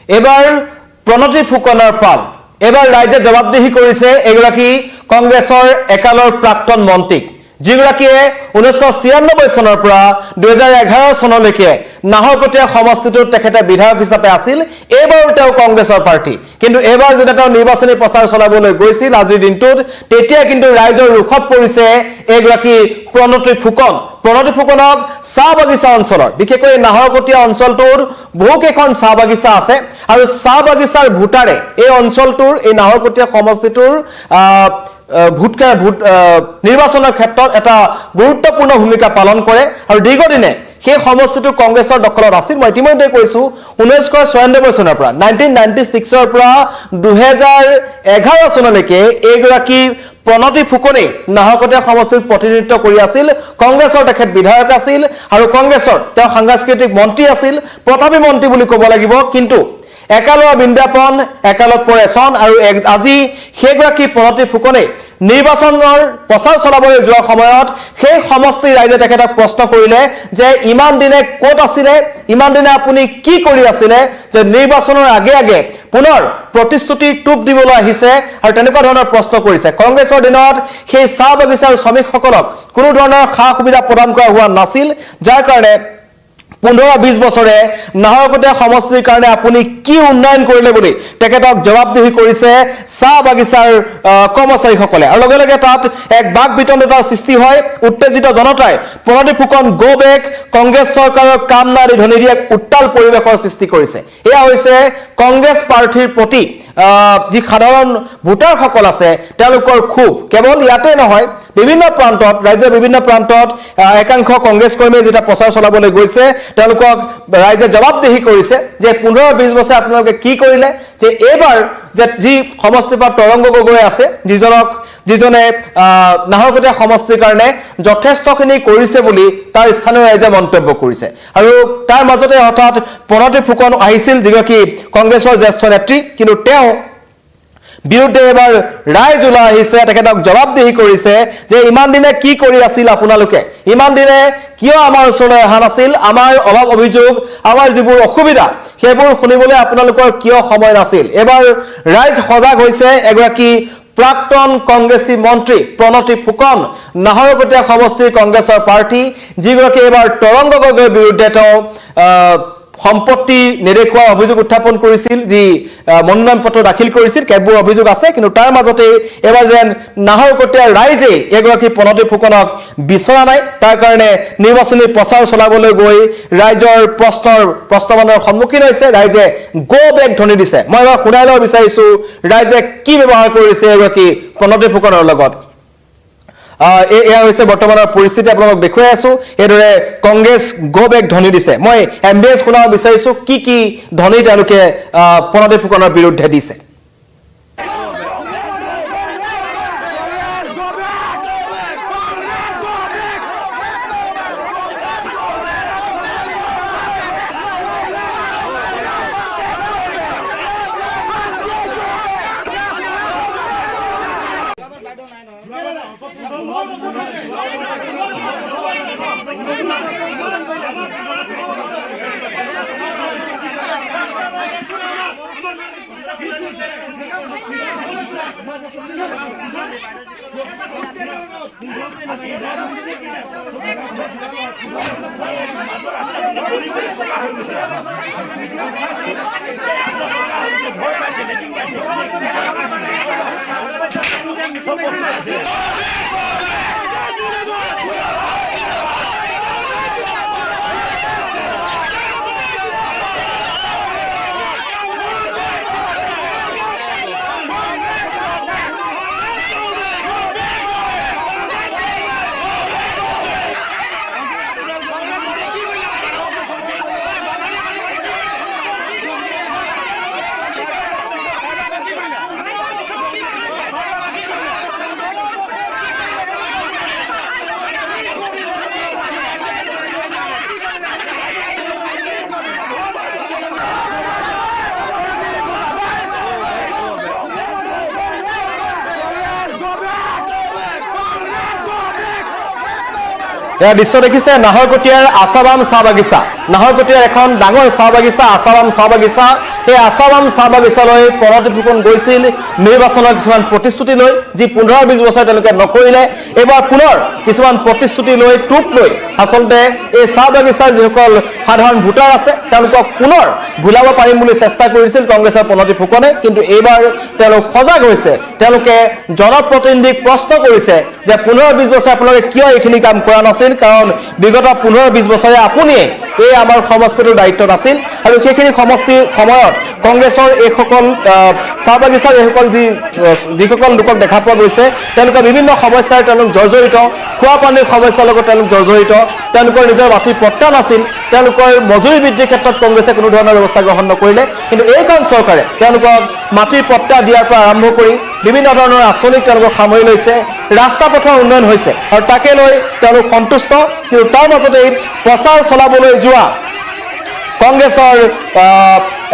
এবাৰ প্ৰণতি ফুকনৰ পাল এবাৰ ৰাইজে জবাবদিহি কৰিছে এগৰাকী কংগ্ৰেছৰ একালৰ প্ৰাক্তন মন্ত্ৰীক যিগৰাকীয়ে 1996 চনৰ পৰা 2011 চনলৈকে নাহৰকটীয়া সমষ্টিটোত তেখেতে বিধায়ক হিচাপে আছিল এবাৰ তেওঁ কংগ্ৰেছৰ প্ৰাৰ্থী কিন্তু এবাৰ যেতিয়া তেওঁ নিৰ্বাচনী প্ৰচাৰ চলাবলৈ গৈছিল আজিৰ দিনটোত তেতিয়া কিন্তু ৰাইজৰ ৰুখত পৰিছে এগৰাকী প্ৰণতি ফুকনক চাহ বাগিচা অঞ্চলৰ বিশেষকৈ নাহৰকটীয়া অঞ্চলটোৰ বহুকেইখন চাহ বাগিচা আছে আৰু চাহ বাগিচাৰ ভোটাৰে এই অঞ্চলটোৰ এই নাহৰকটীয়া সমষ্টিটোৰ নিৰ্বাচনৰ ক্ষেত্ৰত এটা গুৰুত্বপূৰ্ণ ভূমিকা পালন কৰে আৰু দীৰ্ঘদিনে সেই সমষ্টিটো কংগ্ৰেছৰ দখলত আছিল মই ইতিমধ্যে কৈছো 1996 চনৰ পৰা 1996 ৰ পৰা 2011 চনলৈকে এগৰাকী প্ৰণতি ফুকনে নাহৰকটীয়া সমষ্টিক প্ৰতিনিধিত্ব কৰি আছিল কংগ্ৰেছৰ তেখেত বিধায়ক আছিল আৰু কংগ্ৰেছৰ তেওঁ সাংস্কৃতিক মন্ত্ৰী আছিল প্ৰথমে মন্ত্ৰী বুলি ক'ব লাগিব কিন্তু একালৰ বিন্দাপন একালত পৰেছন আৰু আজি সেইগৰাকী প্ৰণতি ফুকনে নিৰ্বাচনৰ প্ৰচাৰ চলাবলৈ যোৱাৰ সময়ত সেই সমষ্টি ৰাইজে তেখেতক প্ৰশ্ন কৰিলে যে ইমান দিনে ক'ত আছিলে ইমান দিনে আপুনি কি কৰি আছিলে যে নিৰ্বাচনৰ আগে পুনৰ প্ৰতিশ্ৰুতি টুপ দিবলৈ আহিছে আৰু তেনেকুৱা ধৰণৰ প্ৰশ্ন কৰিছে কংগ্ৰেছৰ দিনত সেই চাহ বাগিচাৰ শ্ৰমিকসকলক কোনো ধৰণৰ সা সুবিধা প্ৰদান কৰা হোৱা নাছিল যাৰ কাৰণে 15-20 বছৰে নাহৰকটীয়া সমষ্টিৰ কাৰণে আপুনি কি উন্নয়ন কৰিলে বুলি তেখেতক জবাবদিহি কৰিছে চাহ বাগিচাৰ কৰ্মচাৰীসকলে আৰু লগে লগে তাত এক বাক বিতণ্ডতাৰ সৃষ্টি হয় উত্তেজিত জনতাই প্ৰণতি ফুকন গো বেক কংগ্ৰেছ চৰকাৰৰ কাম নাই ধ্বনি দিয়ে উত্তাল পৰিৱেশৰ সৃষ্টি কৰিছে এয়া হৈছে কংগ্ৰেছ প্ৰাৰ্থীৰ প্ৰতি যি সাধাৰণ ভোটাৰসকল আছে তেওঁলোকৰ খুব কেৱল ইয়াতে নহয় বিভিন্ন প্ৰান্তত ৰাজ্যৰ বিভিন্ন প্ৰান্তত একাংশ কংগ্ৰেছ কৰ্মীয়ে যেটা প্ৰচাৰ চলাবলৈ গৈছে তেওঁলোকক ৰাইজে জবাবদিহি কৰিছে যে 15-20 বছৰ আপোনালোকে কি কৰিলে যে এবাৰ যে যি সমষ্টিৰ পৰা তৰংগ গগৈ আছে যিজনে নাহৰকটীয়া সমষ্টিৰ কাৰণে যথেষ্টখিনি কৰিছে বুলি তাৰ স্থানীয় ৰাইজে মন্তব্য কৰিছে আৰু তাৰ মাজতে হঠাৎ প্ৰণতি ফুকন আহিছিল যিগৰাকী কংগ্ৰেছৰ জ্যেষ্ঠ নেত্ৰী কিন্তু তেওঁ বিৰুদ্ধে এবাৰ ৰাইজ ওলাই আহিছে তেখেতক জবাবদিহি কৰিছে যে ইমান দিনে কি কৰি আছিল আপোনালোকে ইমান দিনে কিয় আমাৰ ওচৰলৈ অহা নাছিল আমাৰ অভাৱ অভিযোগ আমাৰ যিবোৰ অসুবিধা সেইবোৰ শুনিবলৈ আপোনালোকৰ কিয় সময় নাছিল এবাৰ ৰাইজ সজাগ হৈছে এগৰাকী প্ৰাক্তন কংগ্ৰেছী মন্ত্ৰী প্ৰণতি ফুকন নাহৰকটীয়া সমষ্টিৰ কংগ্ৰেছৰ প্ৰাৰ্থী যিগৰাকী এবাৰ তৰংগ গগৈৰ বিৰুদ্ধে তেওঁ সম্পত্তি নেদেখুৱা অভিযোগ উত্থাপন কৰিছিল যি মনোনয়ন পত্ৰ দাখিল কৰিছিল কেবুৰ অভিযোগ আছে কিন্তু তাৰ মাজতে এবাৰ যেন নাহৰকটীয়া ৰাইজে এগৰাকী প্ৰণতি ফুকনক বিচৰা নাই তাৰ কাৰণে নিৰ্বাচনী প্ৰচাৰ চলাবলৈ গৈ ৰাইজৰ প্ৰশ্নমানৰ সন্মুখীন হৈছে ৰাইজে গো বেক ধ্বনি দিছে মই এবাৰ শুনাই ল'ব বিচাৰিছো ৰাইজে কি ব্যৱহাৰ কৰিছে এগৰাকী প্ৰণতি ফুকনৰ লগত এয়া হৈছে বৰ্তমানৰ পৰিস্থিতি আপোনালোকক দেখুৱাই আছো এদৰে কংগ্ৰেছ গো বেক ধ্বনি দিছে মই এমবিএছ শুনাব বিচাৰিছো কি ধ্বনি তেওঁলোকে প্ৰণতি ফুকনৰ বিৰুদ্ধে দিছে এয়া দৃশ্য দেখিছে নাহৰকটীয়াৰ আছাবাম চাহ বাগিচা নাহৰকটীয়াৰ এখন ডাঙৰ চাহ বাগিচা আছাবাম চাহ বাগিচা এই আছাৰাম চাহ বাগিচালৈ প্ৰণতি ফুকন গৈছিল নিৰ্বাচনৰ কিছুমান প্ৰতিশ্ৰুতি লৈ, যি 15-20 বছৰ তেওঁলোকে নকৰিলে। এইবাৰ পুনৰ কিছুমান প্ৰতিশ্ৰুতি লৈ টোপ লৈ আচলতে এই চাহ বাগিচাৰ যিসকল সাধাৰণ ভোটাৰ আছে তেওঁলোকক পুনৰ ভুলাব পাৰিম বুলি চেষ্টা কৰিছিল কংগ্ৰেছৰ প্ৰণতি ফুকনে। কিন্তু এইবাৰ তেওঁলোক সজাগ হৈছে, তেওঁলোকে জনপ্ৰতিনিধিক প্ৰশ্ন কৰিছে যে 15-20 বছৰ আপোনালোকে কিয় এইখিনি কাম কৰা নাছিল, কাৰণ বিগত 15-20 বছৰে আপুনিয়ে এই আমাৰ সমষ্টিটোৰ দায়িত্বত আছিল আৰু সেইখিনি সমষ্টিৰ সময়ত কংগ্ৰেছৰ এইসকল চাহ বাগিচাৰ এইসকল যিসকল লোকক দেখা পোৱা গৈছে তেওঁলোকৰ বিভিন্ন সমস্যাৰ তেওঁলোক জৰ্জৰিত, খোৱা পানীৰ সমস্যাৰ লগত তেওঁলোক জৰ্জৰিত, তেওঁলোকৰ নিজৰ মাটি পট্টা নাছিল, তেওঁলোকৰ মজুৰি বৃদ্ধিৰ ক্ষেত্ৰত কংগ্ৰেছে কোনো ধৰণৰ ব্যৱস্থা গ্ৰহণ নকৰিলে। কিন্তু এইখন চৰকাৰে তেওঁলোকক মাটিৰ পট্টা দিয়াৰ পৰা আৰম্ভ কৰি বিভিন্ন ধৰণৰ আঁচনিক তেওঁলোকক সামৰি লৈছে, ৰাস্তা পথৰ উন্নয়ন হৈছে আৰু তাকে লৈ তেওঁলোক সন্তুষ্ট। কিন্তু তাৰ মাজতেই প্ৰচাৰ চলাবলৈ যোৱা কংগ্ৰেছৰ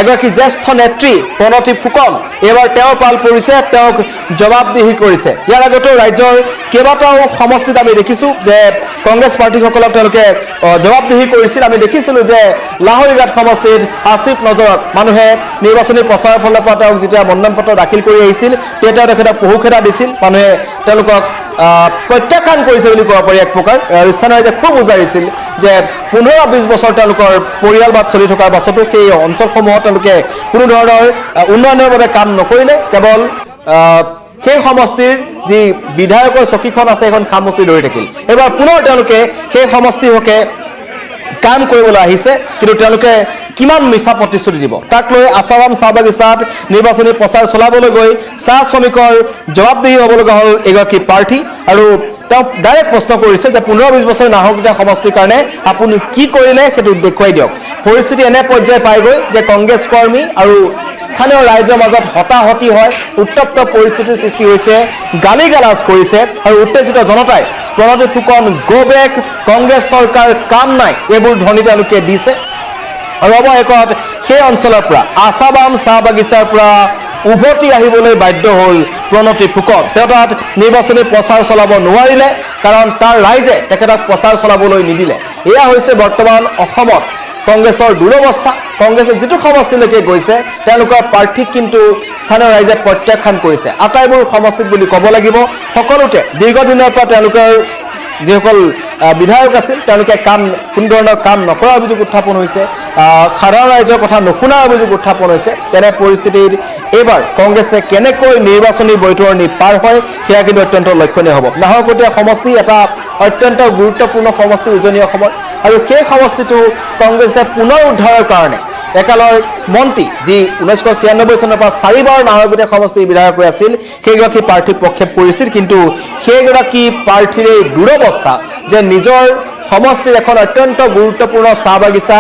এগৰাকী জ্যেষ্ঠ নেত্ৰী প্ৰণতি ফুকন এইবাৰ তেওঁৰ পাল পৰিছে, তেওঁক জবাবদিহি কৰিছে। ইয়াৰ আগতেও ৰাজ্যৰ কেইবাটাও সমষ্টিত আমি দেখিছোঁ যে কংগ্ৰেছ প্ৰাৰ্থীসকলক তেওঁলোকে জবাবদিহি কৰিছিল। আমি দেখিছিলোঁ যে লাহৰীঘাট সমষ্টিত আসিফ নজৰক মানুহে নিৰ্বাচনী প্ৰচাৰৰ ফালৰ পৰা তেওঁক যেতিয়া মনোনয়ন পত্ৰ দাখিল কৰি আহিছিল তেতিয়া তেখেতক পহুখেদা দিছিল, মানুহে তেওঁলোকক প্ৰত্যাখ্যান কৰিছে বুলি ক'ব পাৰি। এক প্ৰকাৰ স্থানীয় ৰাইজে খুব উজাৰিছিল যে 15-20 বছৰ তেওঁলোকৰ পৰিয়ালবাদ চলি থকাৰ পাছতো সেই অঞ্চলসমূহত তেওঁলোকে কোনো ধৰণৰ উন্নয়নৰ বাবে কাম নকৰিলে, কেৱল সেই সমষ্টিৰ যি বিধায়কৰ চকীখন আছে সেইখন খামুচি ধৰি থাকিল। এইবাৰ পুনৰ তেওঁলোকে সেই সমষ্টিৰ হকে কাম কৰিবলৈ আহিছে, কিন্তু তেওঁলোকে কিমান মিছা প্ৰতিশ্ৰুতি দিব তাক লৈ আছাৰাম চাহ বাগিচাত নিৰ্বাচনী প্ৰচাৰ চলাবলৈ গৈ চাহ শ্ৰমিকৰ জবাবদিহি হ'ব লগা হ'ল এগৰাকী প্ৰাৰ্থী। আৰু তেওঁ ডাইৰেক্ট প্ৰশ্ন কৰিছে যে 15-20 বছৰ নাহৰকটীয়া সমষ্টিৰ কাৰণে আপুনি কি কৰিলে সেইটো দেখুৱাই দিয়ক। পৰিস্থিতি এনে পৰ্যায় পাইগৈ যে কংগ্ৰেছ কৰ্মী আৰু স্থানীয় ৰাইজৰ মাজত হতাহতি হয়, উত্তপ্ত পৰিস্থিতিৰ সৃষ্টি হৈছে, গালি গালাজ কৰিছে আৰু উত্তেজিত জনতাই প্ৰণতি ফুকন গো বেক, কংগ্ৰেছ চৰকাৰ কাম নাই এইবোৰ ধ্বনি তেওঁলোকে দিছে। আৰু অৱশেষত সেই অঞ্চলৰ পৰা আছাৰাম চাহ বাগিচাৰ পৰা উভতি আহিবলৈ বাধ্য হ'ল প্ৰণতি ফুকন। তেওঁ তাত নিৰ্বাচনী প্ৰচাৰ চলাব নোৱাৰিলে, কাৰণ তাৰ ৰাইজে তেখেতক প্ৰচাৰ চলাবলৈ নিদিলে। এয়া হৈছে বৰ্তমান অসমত কংগ্ৰেছৰ দুৰৱস্থা। কংগ্ৰেছে যিটো সমষ্টিলৈকে গৈছে তেওঁলোকৰ প্ৰাৰ্থীক কিন্তু স্থানীয় ৰাইজে প্ৰত্যাখ্যান কৰিছে। আটাইবোৰ সমষ্টিত বুলি ক'ব লাগিব, সকলোতে দীৰ্ঘদিনৰ পৰা তেওঁলোকৰ যিসকল বিধায়ক আছিল তেওঁলোকে কোনো ধৰণৰ কাম নকৰাৰ অভিযোগ উত্থাপন হৈছে, সাধাৰণ ৰাইজৰ কথা নুশুনাৰ অভিযোগ উত্থাপন হৈছে। তেনে পৰিস্থিতিত এইবাৰ কংগ্ৰেছে কেনেকৈ নিৰ্বাচনী বৈতৰণি পাৰ হয় সেয়া কিন্তু অত্যন্ত লক্ষণীয় হ'ব। নাহৰকটীয়া সমষ্টি এটা অত্যন্ত গুৰুত্বপূৰ্ণ সমষ্টি উজনি অসমৰ, আৰু সেই সমষ্টিটো কংগ্ৰেছে পুনৰ উদ্ধাৰৰ কাৰণে একালৰ মন্ত্ৰী যি 1996 চনৰ পৰা 4বাৰ নাহৰকটীয়া সমষ্টিৰ বিধায়ক হৈ আছিল সেইগৰাকী প্ৰাৰ্থীক প্ৰক্ষেপ কৰিছিল। কিন্তু সেইগৰাকী প্ৰাৰ্থীৰ এই দুৰৱস্থা যে নিজৰ সমষ্টিৰ এখন অত্যন্ত গুৰুত্বপূৰ্ণ চাহ বাগিচা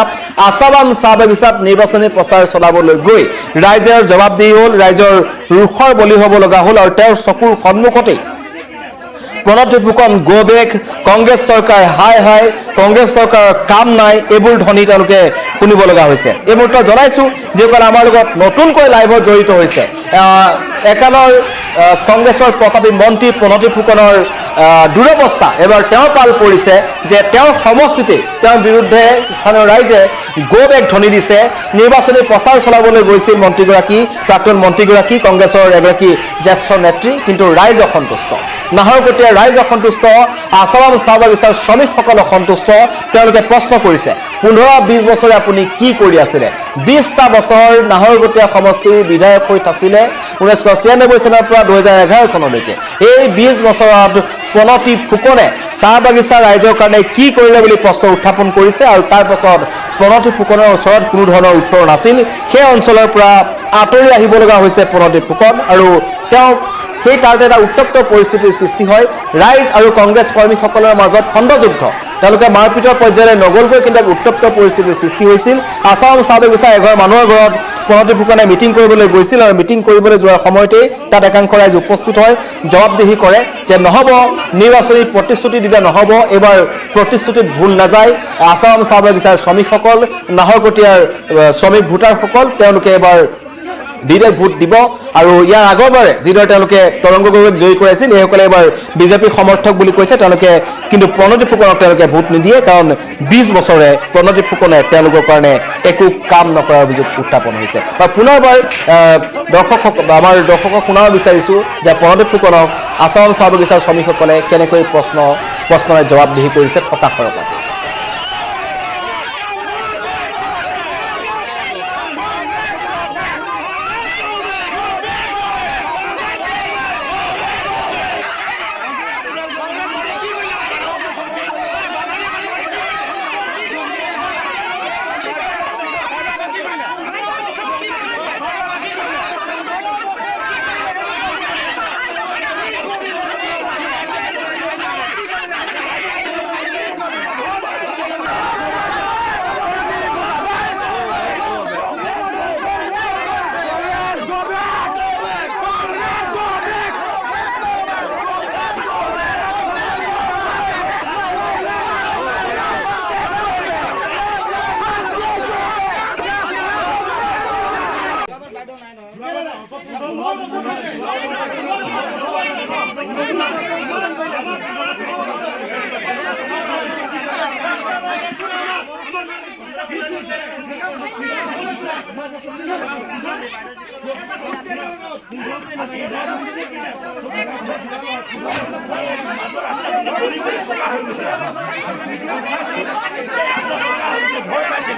আছাৰাম চাহ বাগিচাত নিৰ্বাচনী প্ৰচাৰ চলাবলৈ গৈ ৰাইজৰ জবাবদিহি হ'ল, ৰাইজৰ ৰোষৰ বলি হ'ব লগা হ'ল। আৰু তেওঁৰ চকুৰ সন্মুখতেই প্ৰণতি ফুকন গো বেক, কংগ্ৰেছ চৰকাৰ হাই হাই, কংগ্ৰেছ চৰকাৰৰ কাম নাই এইবোৰ ধ্বনি তেওঁলোকে শুনিব লগা হৈছে। এই মুহূৰ্তত জনাইছোঁ যিসকল আমাৰ লগত নতুনকৈ লাইভত জড়িত হৈছে, একালৰ কংগ্ৰেছৰ প্ৰতাপী মন্ত্ৰী প্ৰণতি ফুকনৰ দুৰৱস্থা এবাৰ তেওঁৰ পাল পৰিছে যে তেওঁৰ সমষ্টিতে তেওঁৰ বিৰুদ্ধে স্থানীয় ৰাইজে গো বেক ধ্বনি দিছে। নিৰ্বাচনী প্ৰচাৰ চলাবলৈ গৈছিল মন্ত্ৰীগৰাকী, প্ৰাক্তন মন্ত্ৰীগৰাকী, কংগ্ৰেছৰ এগৰাকী জ্যেষ্ঠ নেত্ৰী, কিন্তু ৰাইজ অসন্তুষ্ট। নাহৰকটীয়াৰ ৰাইজ অসন্তুষ্ট, আছাৰাম চাহ বাগিচাৰ শ্ৰমিকসকল অসন্তুষ্ট। তেওঁলোকে প্ৰশ্ন কৰিছে 15-20 বছৰে আপুনি কি কৰি আছিলে? 20টা বছৰ নাহৰকটীয়া সমষ্টিৰ বিধায়ক হৈ আছিলে 1996 চনৰ পৰা 2011 চনলৈকে। এই 20 বছৰত প্ৰণতি ফুকনে চাহ বাগিচা ৰাইজৰ কাৰণে কি কৰিলে বুলি প্ৰশ্ন উত্থাপন কৰিছে। আৰু তাৰ পাছত প্ৰণতি ফুকনৰ ওচৰত কোনো ধৰণৰ উত্তৰ নাছিল। সেই অঞ্চলৰ পৰা আঁতৰি আহিব লগা হৈছে প্ৰণতি ফুকন, আৰু তেওঁ সেই তাতে এটা উত্তপ্ত পৰিস্থিতিৰ সৃষ্টি হয়। ৰাইজ আৰু কংগ্ৰেছ কৰ্মীসকলৰ মাজত খণ্ডযুদ্ধ, তেওঁলোকে মাৰপিটৰ পৰ্যায়লৈ নগ'লগৈ, কিন্তু উত্তপ্ত পৰিস্থিতিৰ সৃষ্টি হৈছিল। আছাৰাম চাহ বাগিচা এঘৰ মানুহৰ ঘৰত প্ৰণতি ফুকনে মিটিং কৰিবলৈ গৈছিল, আৰু মিটিং কৰিবলৈ যোৱাৰ সময়তেই তাত একাংশ ৰাইজ উপস্থিত হয়, জবাবদিহি কৰে যে নহ'ব, নিৰ্বাচনী প্ৰতিশ্ৰুতি দিলে নহ'ব, এইবাৰ প্ৰতিশ্ৰুতিত ভুল নাযায়। আছাৰাম চাহ বাগিচাৰ শ্ৰমিকসকল, নাহৰকটীয়াৰ শ্ৰমিক ভোটাৰসকল তেওঁলোকে এবাৰ ডিৰেক্ট ভোট দিব আৰু ইয়াৰ আগৰবাৰে যিদৰে তেওঁলোকে তৰংগ গগৈক জয়ী কৰাইছিল এইসকলে এবাৰ বিজেপিৰ সমৰ্থক বুলি কৈছে তেওঁলোকে কিন্তু প্ৰণজিৎ ফুকনক তেওঁলোকে ভোট নিদিয়ে কাৰণ 20 বছৰে প্ৰণজিৎ ফুকনে তেওঁলোকৰ কাৰণে একো কাম নকৰাৰ অভিযোগ উত্থাপন হৈছে আৰু পুনৰবাৰ আমাৰ দৰ্শকক শুনাব বিচাৰিছো যে প্ৰণজিৎ ফুকনক আসাম চাহ বাগিচাৰ শ্ৰমিকসকলে কেনেকৈ প্ৰশ্নৰে জবাবদিহি কৰিছে থকা সৰকা কৰিছে ভয় পাইছে